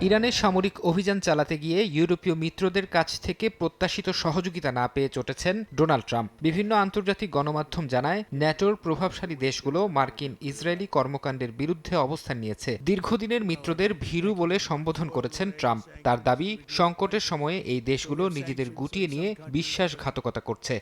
ইরানের সামরিক অভিযান চালাতে গিয়ে ইউরোপীয় মিত্রদের কাছ থেকে প্রত্যাশিত সহযোগিতা না পেয়ে চটেছেন ডোনাল্ড ট্রাম্প। বিভিন্ন আন্তর্জাতিক গণমাধ্যম জানায়, ন্যাটোর প্রভাবশালী দেশগুলো মার্কিন ইসরায়েলি কর্মকাণ্ডের বিরুদ্ধে অবস্থান নিয়েছে। দীর্ঘদিনের মিত্রদের ভীরু বলে সম্বোধন করেছেন ট্রাম্প। তার দাবি, সংকটের সময়ে এই দেশগুলো নিজেদের গুটিয়ে নিয়ে বিশ্বাসঘাতকতা করছে।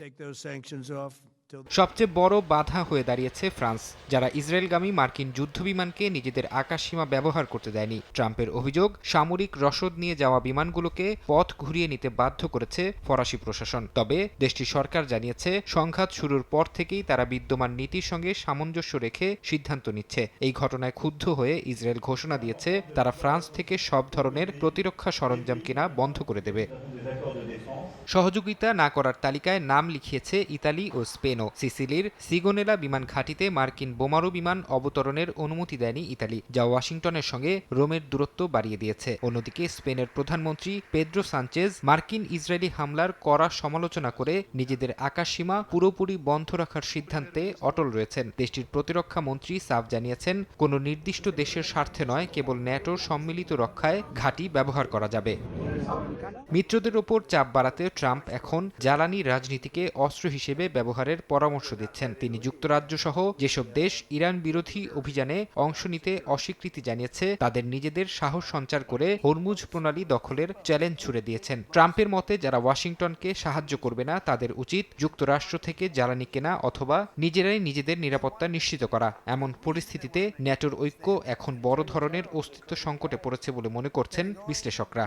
সবচেয়ে বড় বাধা হয়ে দাঁড়িয়েছে ফ্রান্স, যারা ইসরায়েলগামী মার্কিন যুদ্ধবিমানকে নিজেদের আকাশসীমা ব্যবহার করতে দেয়নি। ট্রাম্পের অভিযোগ, সামরিক রসদ নিয়ে যাওয়া বিমানগুলোকে পথ ঘুরিয়ে নিতে বাধ্য করেছে ফরাসি প্রশাসন। তবে দেশটির সরকার জানিয়েছে, সংঘাত শুরুর পর থেকেই তারা বিদ্যমান নীতির সঙ্গে সামঞ্জস্য রেখে সিদ্ধান্ত নিচ্ছে। এই ঘটনায় ক্ষুব্ধ হয়ে ইসরায়েল ঘোষণা দিয়েছে, তারা ফ্রান্স থেকে সব ধরনের প্রতিরক্ষা সরঞ্জাম কেনা বন্ধ করে দেবে। সহযোগিতা না করার তালিকায় নাম লিখিয়েছে ইতালি ও স্পেনও। সিসিলির সিগোনেলা বিমান ঘাঁটিতে মার্কিন বোমারু বিমান অবতরণের অনুমতি দেয়নি ইতালি, যা ওয়াশিংটনের সঙ্গে রোমের দূরত্ব বাড়িয়ে দিয়েছে। অন্যদিকে স্পেনের প্রধানমন্ত্রী পেদ্রো সানচেজ মার্কিন ইসরায়েলি হামলার কড়া সমালোচনা করে নিজেদের আকাশসীমা পুরোপুরি বন্ধ রাখার সিদ্ধান্তে অটল রয়েছেন। দেশটির প্রতিরক্ষা মন্ত্রী সাফ জানিয়েছেন, কোনো নির্দিষ্ট দেশের স্বার্থে নয়, কেবল ন্যাটোর সম্মিলিত রক্ষায় ঘাঁটি ব্যবহার করা যাবে। মিত্রদের ওপর চাপ বাড়াতে ট্রাম্প এখন জ্বালানি রাজনীতিকে অস্ত্র হিসেবে ব্যবহারের পরামর্শ দিচ্ছেন। তিনি যুক্তরাজ্য সহ যেসব দেশ ইরান বিরোধী অভিযানে অংশ নিতে অস্বীকৃতি জানিয়েছে, তাদের নিজেদের সাহস সঞ্চার করে হরমুজ প্রণালী দখলের চ্যালেঞ্জ ছুড়ে দিয়েছেন। ট্রাম্পের মতে, যারা ওয়াশিংটনকে সাহায্য করবে না, তাদের উচিত যুক্তরাষ্ট্র থেকে জ্বালানি কেনা অথবা নিজেরাই নিজেদের নিরাপত্তা নিশ্চিত করা। এমন পরিস্থিতিতে ন্যাটোর ঐক্য এখন বড় ধরনের অস্তিত্ব সংকটে পড়েছে বলে মনে করছেন বিশ্লেষকরা।